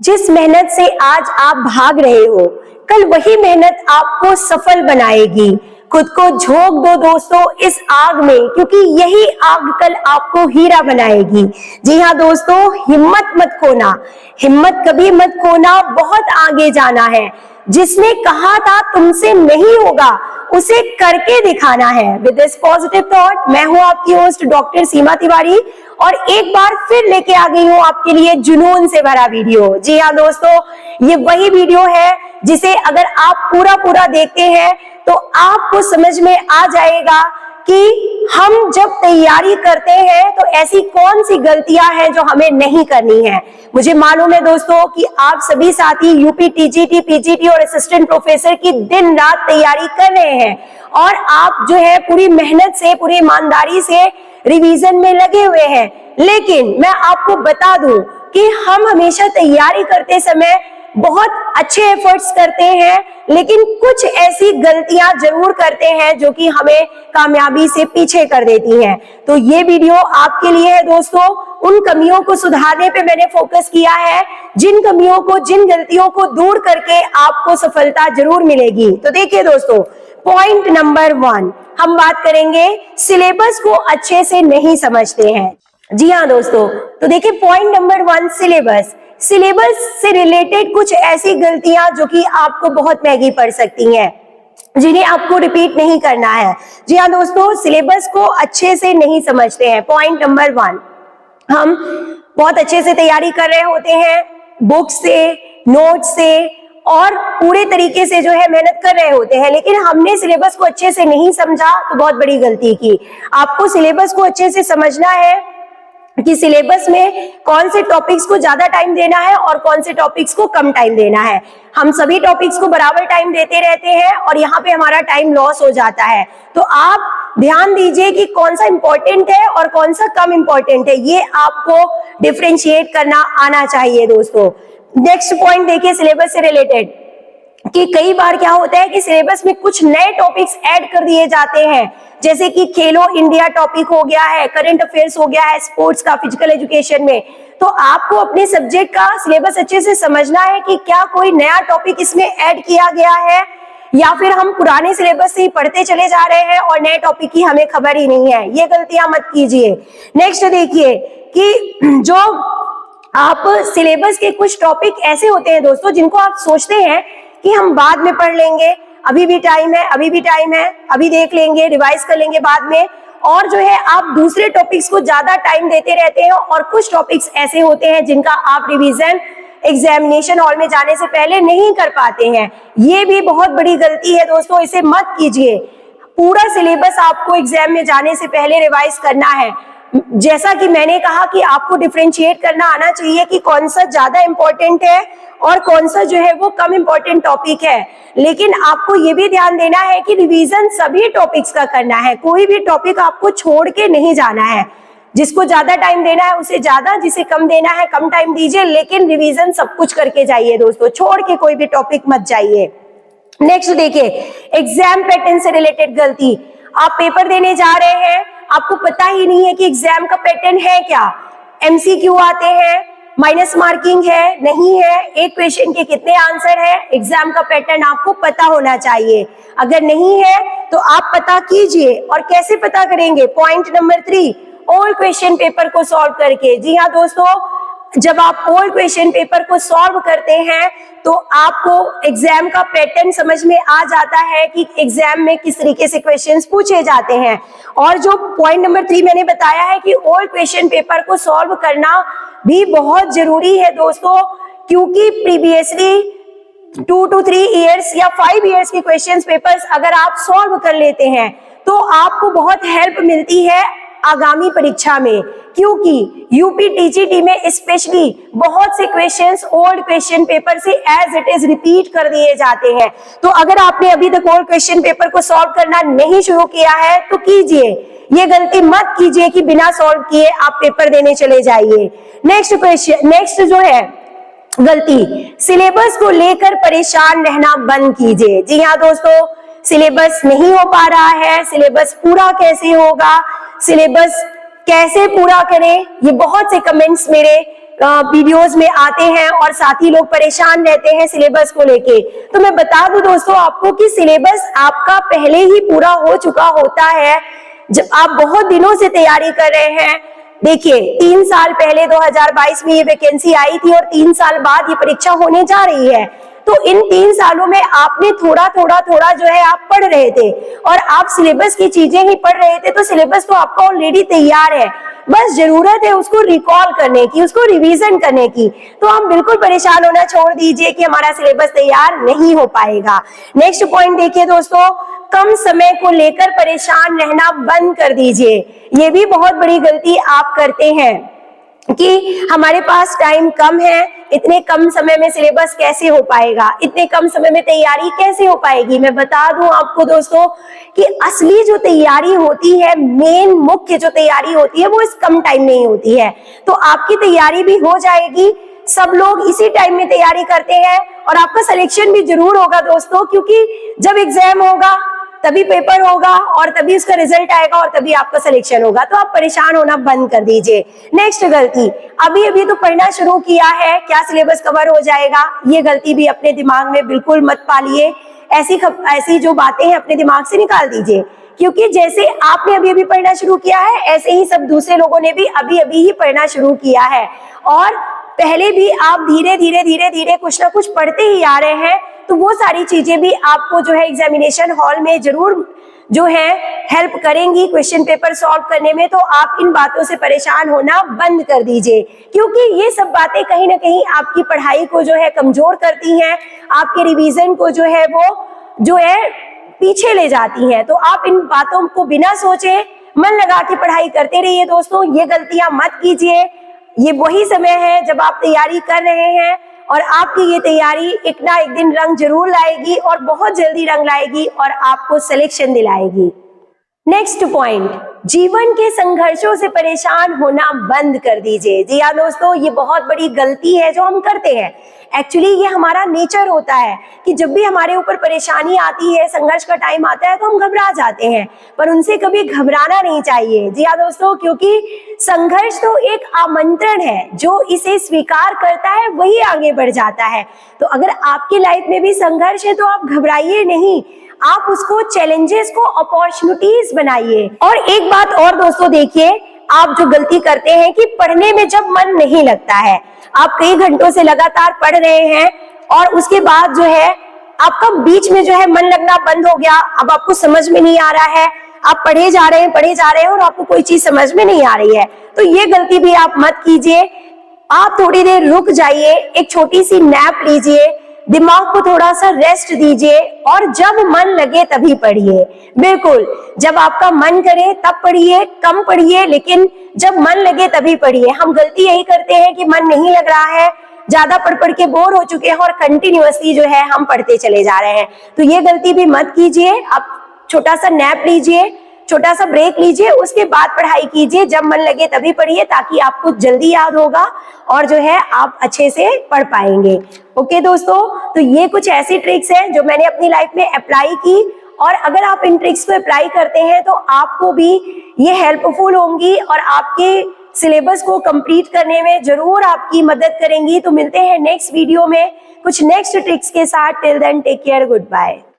जिस मेहनत से आज आप भाग रहे हो, कल वही मेहनत आपको सफल बनाएगी। खुद को झोंक दो दोस्तों इस आग में, क्योंकि यही आग कल आपको हीरा बनाएगी। जी हाँ दोस्तों, हिम्मत मत खोना, हिम्मत कभी मत खोना, बहुत आगे जाना है। जिसने कहा था तुमसे नहीं होगा, उसे करके दिखाना है। विद दिस पॉजिटिव थॉट, मैं हूं आपकी होस्ट डॉक्टर सीमा तिवारी, और एक बार फिर लेके आ गई हूं आपके लिए जुनून से भरा वीडियो। जी हाँ दोस्तों, ये वही वीडियो है जिसे अगर आप पूरा देखते हैं तो आपको समझ में आ जाएगा कि हम जब तैयारी करते हैं तो ऐसी कौन सी गलतियां हैं जो हमें नहीं करनी है। मुझे मालूम है दोस्तों कि आप सभी साथी यूपी टीजीटी, पीजीटी और असिस्टेंट प्रोफेसर की दिन रात तैयारी कर रहे हैं, और आप जो है पूरी मेहनत से, पूरी ईमानदारी से रिवीजन में लगे हुए हैं। लेकिन मैं आपको बता दूं कि हम हमेशा तैयारी करते समय बहुत अच्छे एफर्ट्स करते हैं, लेकिन कुछ ऐसी गलतियां जरूर करते हैं जो कि हमें कामयाबी से पीछे कर देती हैं। तो ये वीडियो आपके लिए है दोस्तों। उन कमियों को सुधारने पे मैंने फोकस किया है, जिन कमियों को, जिन गलतियों को दूर करके आपको सफलता जरूर मिलेगी। तो देखिए दोस्तों, पॉइंट नंबर 1 हम बात करेंगे, सिलेबस को अच्छे से नहीं समझते हैं। जी हाँ दोस्तों, तो देखिए पॉइंट नंबर 1, सिलेबस से रिलेटेड कुछ ऐसी गलतियां जो कि आपको बहुत महंगी पड़ सकती हैं, जिन्हें आपको रिपीट नहीं करना है। जी हाँ दोस्तों, सिलेबस को अच्छे से नहीं समझते हैं। पॉइंट नंबर 1, हम बहुत अच्छे से तैयारी कर रहे होते हैं, बुक से, नोट से और पूरे तरीके से जो है मेहनत कर रहे होते हैं, लेकिन हमने सिलेबस को अच्छे से नहीं समझा तो बहुत बड़ी गलती की। आपको सिलेबस को अच्छे से समझना है कि सिलेबस में कौन से टॉपिक्स को ज्यादा टाइम देना है और कौन से टॉपिक्स को कम टाइम देना है। हम सभी टॉपिक्स को बराबर टाइम देते रहते हैं और यहाँ पे हमारा टाइम लॉस हो जाता है। तो आप ध्यान दीजिए कि कौन सा इंपॉर्टेंट है और कौन सा कम इंपॉर्टेंट है, ये आपको डिफरेंशिएट करना आना चाहिए दोस्तों। नेक्स्ट पॉइंट देखिए सिलेबस से रिलेटेड, कि कई बार क्या होता है कि सिलेबस में कुछ नए टॉपिक्स ऐड कर दिए जाते हैं, जैसे कि खेलो इंडिया टॉपिक हो गया है, करंट अफेयर्स हो गया है, स्पोर्ट्स का, फिजिकल एजुकेशन में। तो आपको अपने सब्जेक्ट का सिलेबस अच्छे से समझना है कि क्या कोई नया टॉपिक इसमें ऐड किया गया है, या फिर हम पुराने सिलेबस से ही पढ़ते चले जा रहे हैं और नए टॉपिक की हमें खबर ही नहीं है। ये गलतियां मत कीजिए। नेक्स्ट देखिए कि जो आप सिलेबस के कुछ टॉपिक ऐसे होते हैं दोस्तों, जिनको आप सोचते हैं कि हम बाद में पढ़ लेंगे, अभी भी टाइम है, अभी देख लेंगे, रिवाइज कर लेंगे बाद में, और जो है आप दूसरे टॉपिक्स को ज्यादा टाइम देते रहते हैं। और कुछ टॉपिक्स ऐसे होते हैं जिनका आप रिवीजन एग्जामिनेशन हॉल में जाने से पहले नहीं कर पाते हैं। ये भी बहुत बड़ी गलती है दोस्तों, इसे मत कीजिए। पूरा सिलेबस आपको एग्जाम में जाने से पहले रिवाइज करना है। जैसा कि मैंने कहा कि आपको डिफरेंशिएट करना आना चाहिए कि कौन सा ज्यादा इंपॉर्टेंट है और कौन सा जो है वो कम इंपॉर्टेंट टॉपिक है। लेकिन आपको ये भी ध्यान देना है कि रिवीजन सभी टॉपिक्स का करना है, कोई भी टॉपिक आपको छोड़ के नहीं जाना है। जिसको ज्यादा टाइम देना है उसे ज्यादा, जिसे कम देना है कम टाइम दीजिए, लेकिन रिवीजन सब कुछ करके जाइए दोस्तों, छोड़ के कोई भी टॉपिक मत जाइए। नेक्स्ट देखिए, एग्जाम पैटर्न से रिलेटेड गलती। आप पेपर देने जा रहे हैं, आपको पता ही नहीं है कि एग्जाम का पैटर्न है क्या। एमसीक्यू आते हैं, माइनस मार्किंग है, नहीं है, एक क्वेश्चन के कितने आंसर है, एग्जाम का पैटर्न आपको पता होना चाहिए। अगर नहीं है तो आप पता कीजिए। और कैसे पता करेंगे? Point number 3, old question paper को सॉल्व करके। जी हाँ दोस्तों, जब आप ओल्ड क्वेश्चन पेपर को सॉल्व करते हैं तो आपको एग्जाम का पैटर्न समझ में आ जाता है कि एग्जाम में किस तरीके से क्वेश्चंस पूछे जाते हैं। और जो पॉइंट नंबर 3 मैंने बताया है कि ओल्ड क्वेश्चन पेपर को सॉल्व करना भी बहुत जरूरी है दोस्तों, क्योंकि प्रीवियसली 2 to 3 इयर्स या 5 इयर्स के क्वेश्चन पेपर्स अगर आप सॉल्व कर लेते हैं तो आपको बहुत हेल्प मिलती है आगामी परीक्षा में, क्योंकि यूपी टीजीटी में स्पेशली बहुत से क्वेश्चंस ओल्ड क्वेश्चन पेपर से एज इट इज रिपीट कर दिए जाते हैं। तो अगर आपने अभी तक ओल्ड क्वेश्चन पेपर को सॉल्व करना नहीं शुरू किया है तो कीजिए। ये गलती मत कीजिए कि बिना सॉल्व किए आप पेपर देने चले जाइए। नेक्स्ट जो है गलती, सिलेबस को लेकर परेशान रहना बंद कीजिए। जी हाँ दोस्तों, सिलेबस नहीं हो पा रहा है, सिलेबस पूरा कैसे होगा, सिलेबस कैसे पूरा करें, ये बहुत से कमेंट्स मेरे वीडियोस में आते हैं और साथी लोग परेशान रहते हैं सिलेबस को लेके। तो मैं बता दूं दोस्तों आपको कि सिलेबस आपका पहले ही पूरा हो चुका होता है जब आप बहुत दिनों से तैयारी कर रहे हैं। देखिए 3 साल पहले 2022 में ये वैकेंसी आई थी और 3 साल बाद ये परीक्षा होने जा रही है। तो इन 3 सालों में आपने थोड़ा थोड़ा जो है आप पढ़ रहे थे और आप सिलेबस की चीजें ही पढ़ रहे थे। तो सिलेबस तो आपका ऑलरेडी तैयार है, बस जरूरत है उसको रिकॉल करने की, उसको रिवीजन करने की। तो आप बिल्कुल परेशान होना छोड़ दीजिए कि हमारा सिलेबस तैयार नहीं हो पाएगा। नेक्स्ट पॉइंट देखिए दोस्तों, कम समय को लेकर परेशान रहना बंद कर दीजिए। ये भी बहुत बड़ी गलती आप करते हैं कि हमारे पास टाइम कम है, इतने कम समय में सिलेबस कैसे हो पाएगा, इतने कम समय में तैयारी कैसे हो पाएगी। मैं बता दूं आपको दोस्तों कि असली जो तैयारी होती है, मेन मुख्य जो तैयारी होती है, वो इस कम टाइम में ही होती है। तो आपकी तैयारी भी हो जाएगी, सब लोग इसी टाइम में तैयारी करते हैं और आपका सिलेक्शन भी जरूर होगा दोस्तों, क्योंकि जब एग्जाम होगा तभी पेपर होगा और तभी उसका रिजल्ट आएगा और तभी आपका सिलेक्शन होगा। तो आप परेशान होना बंद कर दीजिए। नेक्स्ट गलती, अभी तो पढ़ना शुरू किया है, क्या सिलेबस कवर हो जाएगा, ये गलती भी अपने दिमाग में बिल्कुल मत पालिए। ऐसी जो बातें हैं अपने दिमाग से निकाल दीजिए, क्योंकि जैसे आपने अभी पढ़ना शुरू किया है, ऐसे ही सब दूसरे लोगों ने भी अभी ही पढ़ना शुरू किया है और पहले भी आप धीरे धीरे कुछ ना कुछ पढ़ते ही आ रहे हैं। तो वो सारी चीजें भी आपको जो है एग्जामिनेशन हॉल में जरूर जो है हेल्प करेंगी क्वेश्चन पेपर सॉल्व करने में। तो आप इन बातों से परेशान होना बंद कर दीजिए, क्योंकि ये सब बातें कहीं ना कहीं आपकी पढ़ाई को जो है कमजोर करती हैं, आपके रिवीजन को जो है वो जो है पीछे ले जाती हैं। तो आप इन बातों को बिना सोचे मन लगा के पढ़ाई करते रहिए दोस्तों, ये गलतियां मत कीजिए। ये वही समय है जब आप तैयारी कर रहे हैं और आपकी ये तैयारी एक ना एक दिन रंग जरूर लाएगी और बहुत जल्दी रंग लाएगी और आपको सिलेक्शन दिलाएगी। नेक्स्ट पॉइंट, जीवन के संघर्षों से परेशान होना बंद कर दीजिए। जी हाँ दोस्तों, ये बहुत बड़ी गलती है जो हम करते हैं। एक्चुअली ये हमारा नेचर होता है कि जब भी हमारे ऊपर परेशानी आती है, संघर्ष का टाइम आता है, तो हम घबरा जाते हैं, पर उनसे कभी घबराना नहीं चाहिए। जी हाँ दोस्तों, क्योंकि संघर्ष तो एक आमंत्रण है, जो इसे स्वीकार करता है वही आगे बढ़ जाता है। तो अगर आपकी लाइफ में भी संघर्ष है तो आप घबराइए नहीं, आप उसको चैलेंजेस को अपॉर्चुनिटीज बनाइए। और एक बात और दोस्तों देखिए, आप जो गलती करते हैं कि पढ़ने में जब मन नहीं लगता है, आप कई घंटों से लगातार पढ़ रहे हैं और उसके बाद जो है आपका बीच में जो है मन लगना बंद हो गया, अब आपको समझ में नहीं आ रहा है, आप पढ़े जा रहे हैं और आपको कोई चीज समझ में नहीं आ रही है। तो ये गलती भी आप मत कीजिए। आप थोड़ी देर रुक जाइए, एक छोटी सी नैप लीजिए, दिमाग को थोड़ा सा रेस्ट दीजिए और जब मन लगे तभी पढ़िए। बिल्कुल, जब आपका मन करे तब पढ़िए, कम पढ़िए, लेकिन जब मन लगे तभी पढ़िए। हम गलती यही करते हैं कि मन नहीं लग रहा है, ज्यादा पढ़ के बोर हो चुके हैं और कंटिन्यूअसली जो है हम पढ़ते चले जा रहे हैं। तो ये गलती भी मत कीजिए। आप छोटा सा नैप लीजिए, छोटा सा ब्रेक लीजिए, उसके बाद पढ़ाई कीजिए। जब मन लगे तभी पढ़िए, ताकि आपको जल्दी याद होगा और जो है आप अच्छे से पढ़ पाएंगे। ओके दोस्तों, तो ये कुछ ऐसी ट्रिक्स हैं जो मैंने अपनी लाइफ में अप्लाई की और अगर आप इन ट्रिक्स को अप्लाई करते हैं तो आपको भी ये हेल्पफुल होंगी और आपके सिलेबस को कंप्लीट करने में जरूर आपकी मदद करेंगी। तो मिलते हैं नेक्स्ट वीडियो में कुछ नेक्स्ट ट्रिक्स के साथ। Till then take care, good bye.